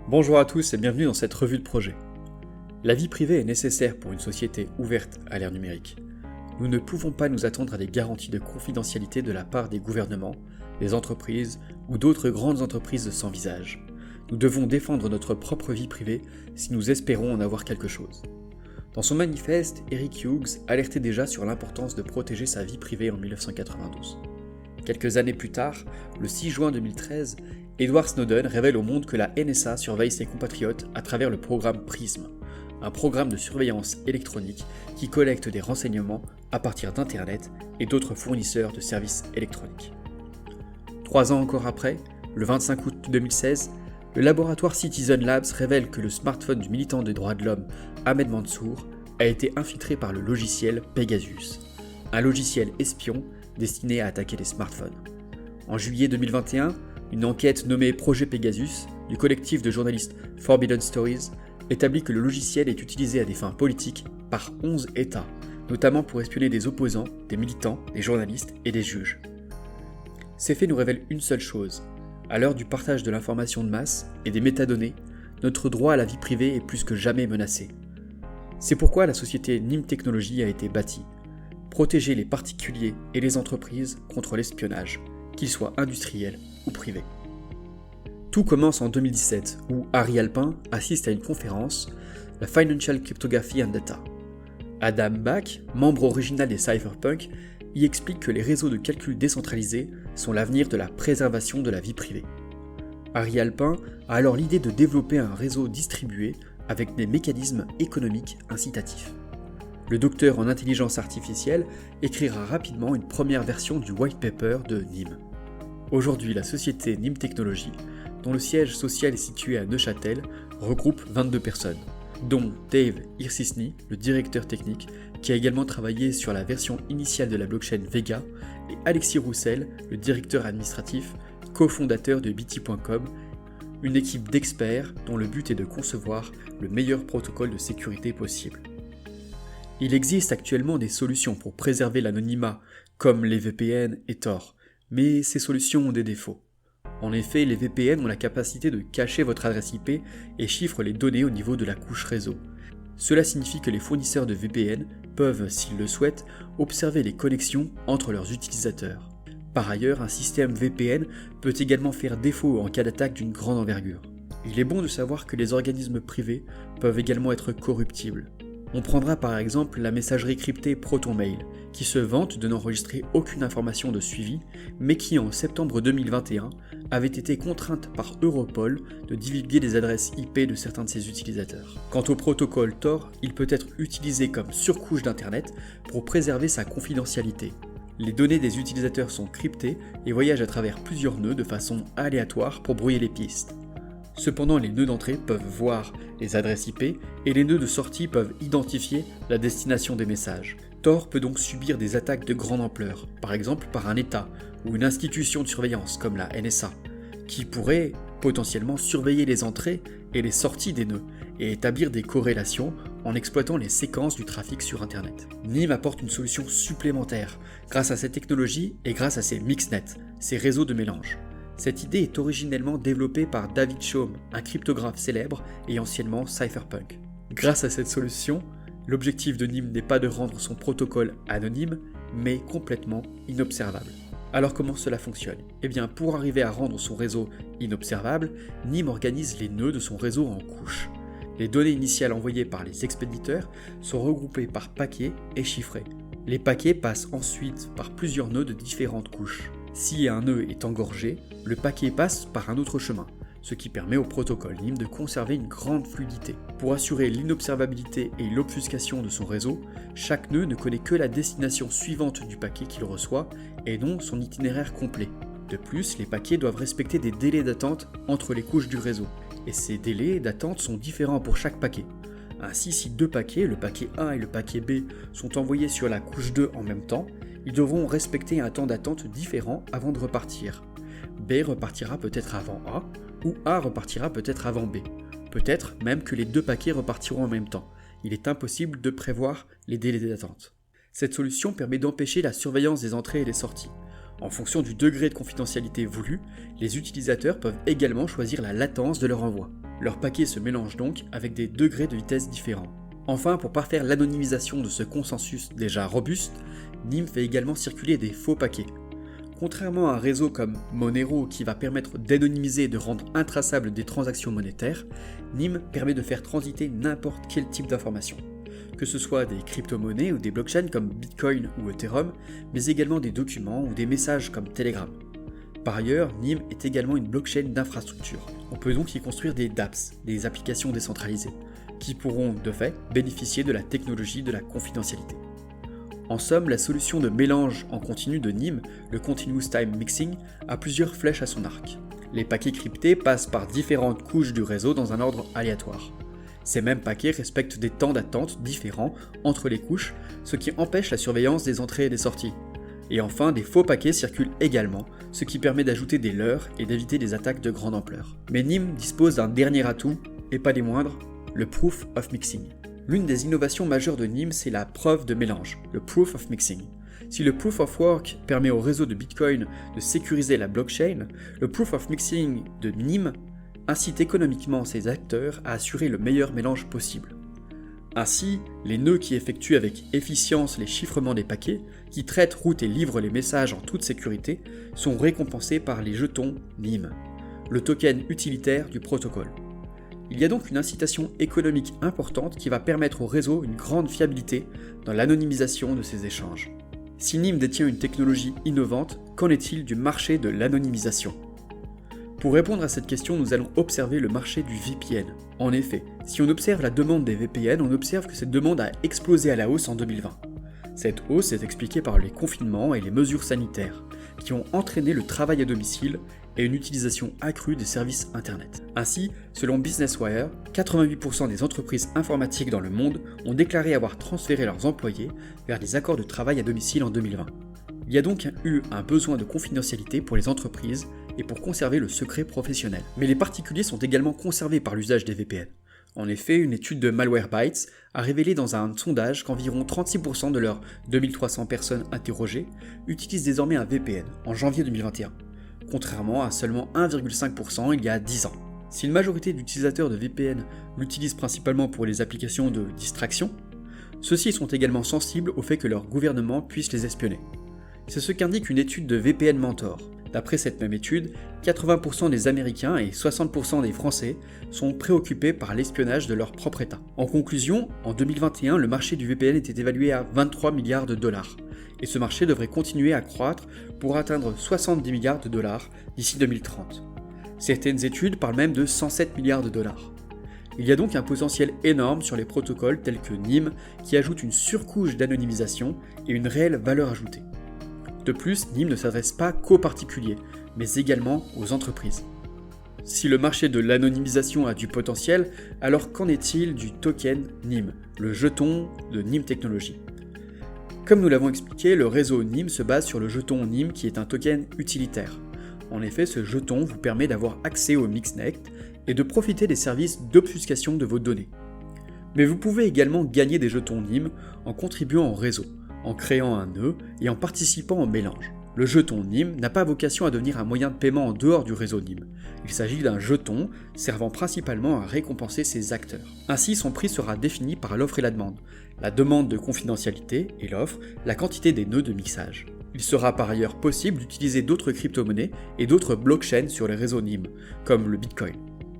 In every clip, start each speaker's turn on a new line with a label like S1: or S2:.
S1: Bonjour à tous et bienvenue dans cette revue de projet. La vie privée est nécessaire pour une société ouverte à l'ère numérique. Nous ne pouvons pas nous attendre à des garanties de confidentialité de la part des gouvernements, des entreprises ou d'autres grandes entreprises sans visage. Nous devons défendre notre propre vie privée si nous espérons en avoir quelque chose. Dans son manifeste, Eric Hughes alertait déjà sur l'importance de protéger sa vie privée en 1992. Quelques années plus tard, le 6 juin 2013, Edward Snowden révèle au monde que la NSA surveille ses compatriotes à travers le programme PRISM, un programme de surveillance électronique qui collecte des renseignements à partir d'Internet et d'autres fournisseurs de services électroniques. 3 ans encore après, le 25 août 2016, le laboratoire Citizen Labs révèle que le smartphone du militant des droits de l'homme Ahmed Mansour a été infiltré par le logiciel Pegasus, un logiciel espion destiné à attaquer les smartphones. En juillet 2021, une enquête nommée Projet Pegasus du collectif de journalistes Forbidden Stories établit que le logiciel est utilisé à des fins politiques par 11 États, notamment pour espionner des opposants, des militants, des journalistes et des juges. Ces faits nous révèlent une seule chose. À l'heure du partage de l'information de masse et des métadonnées, notre droit à la vie privée est plus que jamais menacé. C'est pourquoi la société NIM Technologies a été bâtie. Protéger les particuliers et les entreprises contre l'espionnage, qu'il soit industriel ou privé. Tout commence en 2017, où Harry Alpin assiste à une conférence, la Financial Cryptography and Data. Adam Back, membre original des cypherpunks, y explique que les réseaux de calcul décentralisés sont l'avenir de la préservation de la vie privée. Harry Alpin a alors l'idée de développer un réseau distribué avec des mécanismes économiques incitatifs. Le docteur en intelligence artificielle écrira rapidement une première version du white paper de NIM. Aujourd'hui, la société NIM Technologies, dont le siège social est situé à Neuchâtel, regroupe 22 personnes, dont Dave Hirsisny, le directeur technique, qui a également travaillé sur la version initiale de la blockchain Vega, et Alexis Roussel, le directeur administratif, cofondateur de BT.com, une équipe d'experts dont le but est de concevoir le meilleur protocole de sécurité possible. Il existe actuellement des solutions pour préserver l'anonymat, comme les VPN et Tor, mais ces solutions ont des défauts. En effet, les VPN ont la capacité de cacher votre adresse IP et chiffrent les données au niveau de la couche réseau. Cela signifie que les fournisseurs de VPN peuvent, s'ils le souhaitent, observer les connexions entre leurs utilisateurs. Par ailleurs, un système VPN peut également faire défaut en cas d'attaque d'une grande envergure. Il est bon de savoir que les organismes privés peuvent également être corruptibles. On prendra par exemple la messagerie cryptée ProtonMail, qui se vante de n'enregistrer aucune information de suivi, mais qui en septembre 2021 avait été contrainte par Europol de divulguer les adresses IP de certains de ses utilisateurs. Quant au protocole Tor, il peut être utilisé comme surcouche d'Internet pour préserver sa confidentialité. Les données des utilisateurs sont cryptées et voyagent à travers plusieurs nœuds de façon aléatoire pour brouiller les pistes. Cependant, les nœuds d'entrée peuvent voir les adresses IP et les nœuds de sortie peuvent identifier la destination des messages. Tor peut donc subir des attaques de grande ampleur, par exemple par un État ou une institution de surveillance comme la NSA, qui pourrait potentiellement surveiller les entrées et les sorties des nœuds et établir des corrélations en exploitant les séquences du trafic sur Internet. NIM apporte une solution supplémentaire grâce à cette technologie et grâce à ses mixnets, ces réseaux de mélange. Cette idée est originellement développée par David Chaum, un cryptographe célèbre et anciennement cypherpunk. Grâce à cette solution, l'objectif de NIM n'est pas de rendre son protocole anonyme, mais complètement inobservable. Alors comment cela fonctionne ? Eh bien, pour arriver à rendre son réseau inobservable, NIM organise les nœuds de son réseau en couches. Les données initiales envoyées par les expéditeurs sont regroupées par paquets et chiffrées. Les paquets passent ensuite par plusieurs nœuds de différentes couches. Si un nœud est engorgé, le paquet passe par un autre chemin, ce qui permet au protocole NIM de conserver une grande fluidité. Pour assurer l'inobservabilité et l'obfuscation de son réseau, chaque nœud ne connaît que la destination suivante du paquet qu'il reçoit et non son itinéraire complet. De plus, les paquets doivent respecter des délais d'attente entre les couches du réseau, et ces délais d'attente sont différents pour chaque paquet. Ainsi, si deux paquets, le paquet A et le paquet B, sont envoyés sur la couche 2 en même temps, ils devront respecter un temps d'attente différent avant de repartir. B repartira peut-être avant A, ou A repartira peut-être avant B. Peut-être même que les deux paquets repartiront en même temps. Il est impossible de prévoir les délais d'attente. Cette solution permet d'empêcher la surveillance des entrées et des sorties. En fonction du degré de confidentialité voulu, les utilisateurs peuvent également choisir la latence de leur envoi. Leurs paquets se mélangent donc avec des degrés de vitesse différents. Enfin, pour parfaire l'anonymisation de ce consensus déjà robuste, NIM fait également circuler des faux paquets. Contrairement à un réseau comme Monero qui va permettre d'anonymiser et de rendre intraçables des transactions monétaires, NIM permet de faire transiter n'importe quel type d'information. Que ce soit des crypto-monnaies ou des blockchains comme Bitcoin ou Ethereum, mais également des documents ou des messages comme Telegram. Par ailleurs, NIM est également une blockchain d'infrastructure. On peut donc y construire des dApps, des applications décentralisées, qui pourront de fait bénéficier de la technologie de la confidentialité. En somme, la solution de mélange en continu de NIM, le Continuous Time Mixing, a plusieurs flèches à son arc. Les paquets cryptés passent par différentes couches du réseau dans un ordre aléatoire. Ces mêmes paquets respectent des temps d'attente différents entre les couches, ce qui empêche la surveillance des entrées et des sorties. Et enfin, des faux paquets circulent également, ce qui permet d'ajouter des leurres et d'éviter des attaques de grande ampleur. Mais NIM dispose d'un dernier atout, et pas des moindres, le Proof of Mixing. L'une des innovations majeures de NIM, c'est la preuve de mélange, le Proof of Mixing. Si le Proof of Work permet au réseau de Bitcoin de sécuriser la blockchain, le Proof of Mixing de NIM incite économiquement ses acteurs à assurer le meilleur mélange possible. Ainsi, les nœuds qui effectuent avec efficience les chiffrements des paquets, qui traitent, routent et livrent les messages en toute sécurité, sont récompensés par les jetons NIM, le token utilitaire du protocole. Il y a donc une incitation économique importante qui va permettre au réseau une grande fiabilité dans l'anonymisation de ces échanges. Si NIM détient une technologie innovante, qu'en est-il du marché de l'anonymisation ? Pour répondre à cette question, nous allons observer le marché du VPN. En effet, si on observe la demande des VPN, on observe que cette demande a explosé à la hausse en 2020. Cette hausse est expliquée par les confinements et les mesures sanitaires, qui ont entraîné le travail à domicile et une utilisation accrue des services Internet. Ainsi, selon Business Wire, 88% des entreprises informatiques dans le monde ont déclaré avoir transféré leurs employés vers des accords de travail à domicile en 2020. Il y a donc eu un besoin de confidentialité pour les entreprises et pour conserver le secret professionnel. Mais les particuliers sont également conservés par l'usage des VPN. En effet, une étude de Malwarebytes a révélé dans un sondage qu'environ 36% de leurs 2300 personnes interrogées utilisent désormais un VPN en janvier 2021, contrairement à seulement 1,5% il y a 10 ans. Si une majorité d'utilisateurs de VPN l'utilisent principalement pour les applications de distraction, ceux-ci sont également sensibles au fait que leur gouvernement puisse les espionner. C'est ce qu'indique une étude de VPN Mentor. D'après cette même étude, 80% des Américains et 60% des Français sont préoccupés par l'espionnage de leur propre État. En conclusion, en 2021, le marché du VPN était évalué à 23 milliards de dollars, et ce marché devrait continuer à croître pour atteindre 70 milliards de dollars d'ici 2030. Certaines études parlent même de 107 milliards de dollars. Il y a donc un potentiel énorme sur les protocoles tels que NIM qui ajoutent une surcouche d'anonymisation et une réelle valeur ajoutée. De plus, NIM ne s'adresse pas qu'aux particuliers, mais également aux entreprises. Si le marché de l'anonymisation a du potentiel, alors qu'en est-il du token NIM, le jeton de NIM Technologies ? Comme nous l'avons expliqué, le réseau NIM se base sur le jeton NIM qui est un token utilitaire. En effet, ce jeton vous permet d'avoir accès au Mixnet et de profiter des services d'obfuscation de vos données. Mais vous pouvez également gagner des jetons NIM en contribuant au réseau, en créant un nœud et en participant au mélange. Le jeton NIM n'a pas vocation à devenir un moyen de paiement en dehors du réseau NIM. Il s'agit d'un jeton servant principalement à récompenser ses acteurs. Ainsi, son prix sera défini par l'offre et la demande de confidentialité et l'offre, la quantité des nœuds de mixage. Il sera par ailleurs possible d'utiliser d'autres crypto-monnaies et d'autres blockchains sur les réseaux NIM, comme le Bitcoin,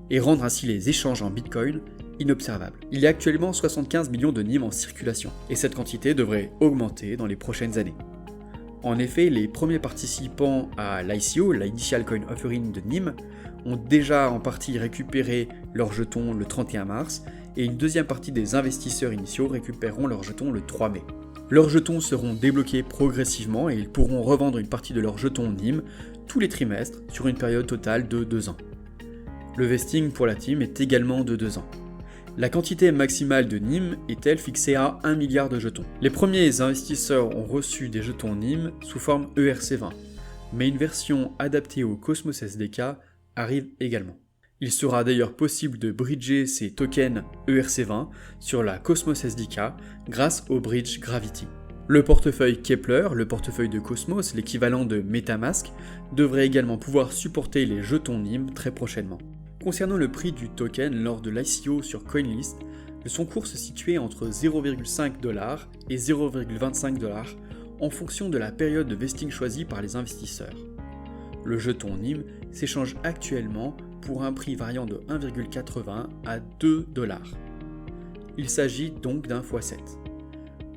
S1: et rendre ainsi les échanges en Bitcoin inobservables. Il y a actuellement 75 millions de NIM en circulation, et cette quantité devrait augmenter dans les prochaines années. En effet, les premiers participants à l'ICO, l'Initial Coin Offering de NIM, ont déjà en partie récupéré leurs jetons le 31 mars, et une deuxième partie des investisseurs initiaux récupéreront leurs jetons le 3 mai. Leurs jetons seront débloqués progressivement et ils pourront revendre une partie de leurs jetons NIM tous les trimestres sur une période totale de 2 ans. Le vesting pour la team est également de 2 ans. La quantité maximale de NIM est-elle fixée à 1 milliard de jetons. Les premiers investisseurs ont reçu des jetons NIM sous forme ERC20, mais une version adaptée au Cosmos SDK arrive également. Il sera d'ailleurs possible de bridger ces tokens ERC20 sur la Cosmos SDK grâce au bridge Gravity. Le portefeuille Keplr, le portefeuille de Cosmos, l'équivalent de MetaMask, devrait également pouvoir supporter les jetons NIM très prochainement. Concernant le prix du token lors de l'ICO sur CoinList, son cours se situait entre 0,5$ et 0,25$ en fonction de la période de vesting choisie par les investisseurs. Le jeton NIM s'échange actuellement pour un prix variant de 1,80 à 2$. Il s'agit donc d'un x7.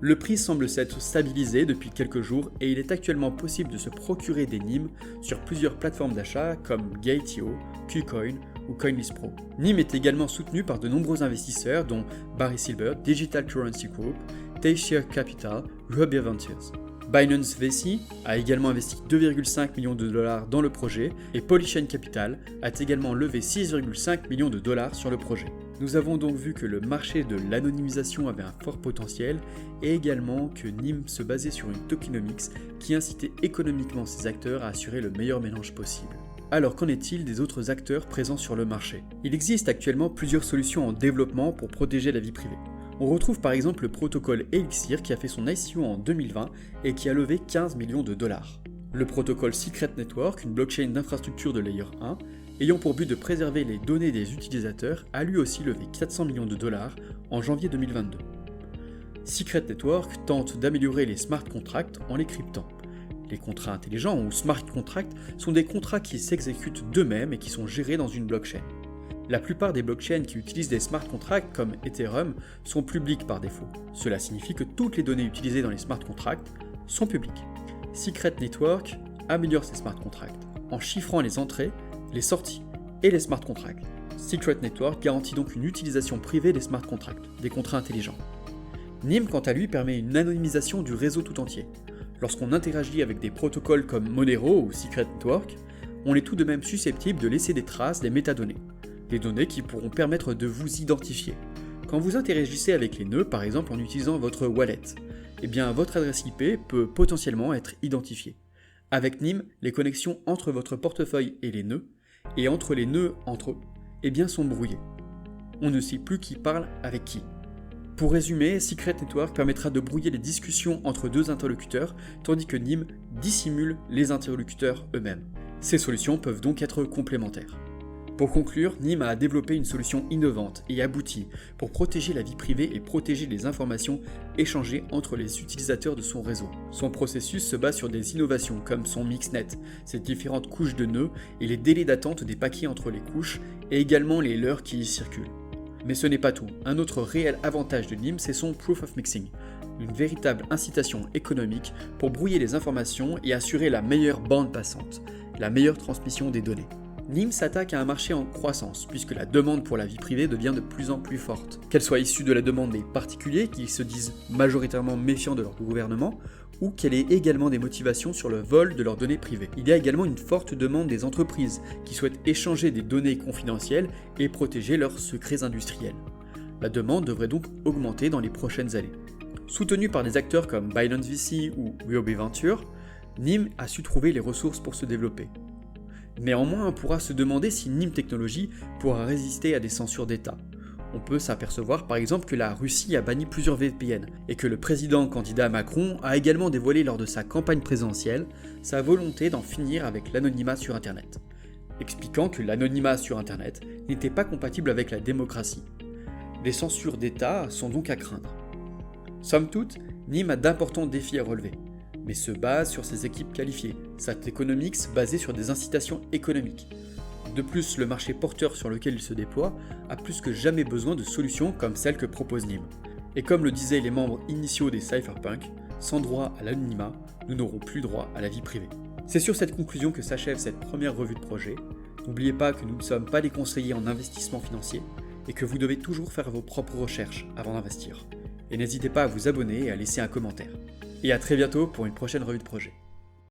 S1: Le prix semble s'être stabilisé depuis quelques jours et il est actuellement possible de se procurer des NIM sur plusieurs plateformes d'achat comme Gate.io, KuCoin ou CoinList Pro. NIM est également soutenu par de nombreux investisseurs dont Barry Silbert, Digital Currency Group, Tayshia Capital, Ruby Ventures. Binance VC a également investi 2,5 millions de dollars dans le projet et Polychain Capital a également levé 6,5 millions de dollars sur le projet. Nous avons donc vu que le marché de l'anonymisation avait un fort potentiel et également que NIM se basait sur une tokenomics qui incitait économiquement ses acteurs à assurer le meilleur mélange possible. Alors qu'en est-il des autres acteurs présents sur le marché ? Il existe actuellement plusieurs solutions en développement pour protéger la vie privée. On retrouve par exemple le protocole Elixir qui a fait son ICO en 2020 et qui a levé 15 millions de dollars. Le protocole Secret Network, une blockchain d'infrastructure de Layer 1, ayant pour but de préserver les données des utilisateurs, a lui aussi levé 400 millions de dollars en janvier 2022. Secret Network tente d'améliorer les smart contracts en les cryptant. Les contrats intelligents ou smart contracts sont des contrats qui s'exécutent d'eux-mêmes et qui sont gérés dans une blockchain. La plupart des blockchains qui utilisent des smart contracts comme Ethereum sont publiques par défaut. Cela signifie que toutes les données utilisées dans les smart contracts sont publiques. Secret Network améliore ces smart contracts en chiffrant les entrées, les sorties et les smart contracts. Secret Network garantit donc une utilisation privée des smart contracts, des contrats intelligents. NIM, quant à lui, permet une anonymisation du réseau tout entier. Lorsqu'on interagit avec des protocoles comme Monero ou Secret Network, on est tout de même susceptible de laisser des traces des métadonnées. Des données qui pourront permettre de vous identifier. Quand vous interagissez avec les nœuds, par exemple en utilisant votre wallet, eh bien votre adresse IP peut potentiellement être identifiée. Avec NIM, les connexions entre votre portefeuille et les nœuds, et entre les nœuds entre eux, eh bien sont brouillées. On ne sait plus qui parle avec qui. Pour résumer, Secret Network permettra de brouiller les discussions entre deux interlocuteurs, tandis que NIM dissimule les interlocuteurs eux-mêmes. Ces solutions peuvent donc être complémentaires. Pour conclure, NIM a développé une solution innovante et aboutie pour protéger la vie privée et protéger les informations échangées entre les utilisateurs de son réseau. Son processus se base sur des innovations comme son mixnet, ses différentes couches de nœuds et les délais d'attente des paquets entre les couches et également les leurres qui y circulent. Mais ce n'est pas tout. Un autre réel avantage de NIM, c'est son Proof of Mixing, une véritable incitation économique pour brouiller les informations et assurer la meilleure bande passante, la meilleure transmission des données. NIM s'attaque à un marché en croissance, puisque la demande pour la vie privée devient de plus en plus forte. Qu'elle soit issue de la demande des particuliers, qui se disent majoritairement méfiants de leur gouvernement, ou qu'elle ait également des motivations sur le vol de leurs données privées. Il y a également une forte demande des entreprises, qui souhaitent échanger des données confidentielles et protéger leurs secrets industriels. La demande devrait donc augmenter dans les prochaines années. Soutenu par des acteurs comme Binance VC ou Ruby Ventures, NIM a su trouver les ressources pour se développer. Néanmoins, on pourra se demander si NIM Technologies pourra résister à des censures d'État. On peut s'apercevoir par exemple que la Russie a banni plusieurs VPN et que le président candidat Macron a également dévoilé lors de sa campagne présidentielle sa volonté d'en finir avec l'anonymat sur Internet, expliquant que l'anonymat sur Internet n'était pas compatible avec la démocratie. Des censures d'État sont donc à craindre. Somme toute, NIM a d'importants défis à relever, mais se base sur ses équipes qualifiées, sa tokenomics basée sur des incitations économiques. De plus, le marché porteur sur lequel il se déploie a plus que jamais besoin de solutions comme celle que propose NIM. Et comme le disaient les membres initiaux des cypherpunks, sans droit à l'anonymat, nous n'aurons plus droit à la vie privée. C'est sur cette conclusion que s'achève cette première revue de projet. N'oubliez pas que nous ne sommes pas des conseillers en investissement financier et que vous devez toujours faire vos propres recherches avant d'investir. Et n'hésitez pas à vous abonner et à laisser un commentaire. Et à très bientôt pour une prochaine revue de projet.